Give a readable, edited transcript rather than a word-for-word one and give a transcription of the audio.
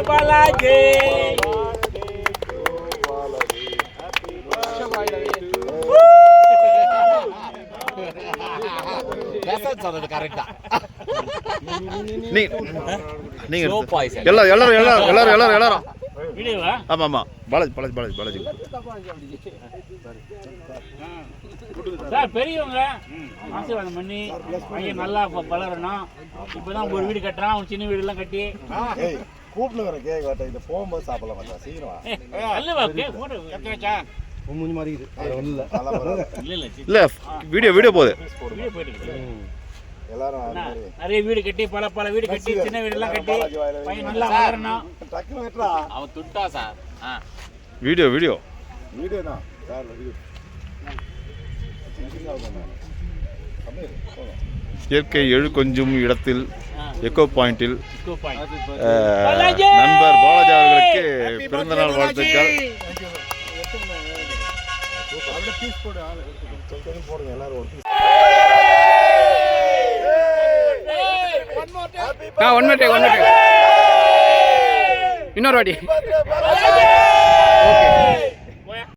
பாலாஜி. சொல்றது கரெக்டா. நீங்க எல்லாரும் ஆமா ஆமா பாலாஜி பாலாஜி பாலாஜி பாலாஜி சார் பெரியவங்க ஆசீர்வாதம் பண்ணி பையன் நல்லா வளரணும். இப்பதான் ஒரு வீடு கட்டுறான், ஒரு சின்ன வீடு எல்லாம் கட்டி கூப்பிட்டு வர கேக் வாட்ட இந்த போகும்போது சாப்பிடலாம் மச்சான் சீக்கிரம் அல்லவா கேக் போடு வச்சா மூஞ்சி மாதிரி இல்ல வீடியோ போகுது. வீடியோ போயிட்டு எல்லாரும் நிறைய வீடு கட்டி பல வீடு கட்டி சின்ன வீடு எல்லாம் கட்டி பையன் நல்லா வளரணும். டக்குனு வெட்டா அவன் துட்டா சார். வீடியோ தான் சார் வீடியோ. இயற்கை எழு கொஞ்சம் இடத்தில் எக்கோ பாயிண்டில் பாலாஜி நண்பர் பாலாஜி அவர்களுக்கு பிறந்தநாள் வாழ்த்துக்கள். போடுங்க எல்லாரும் ஒன் மினிட் இன்னொரு வாட்டி. ஓகே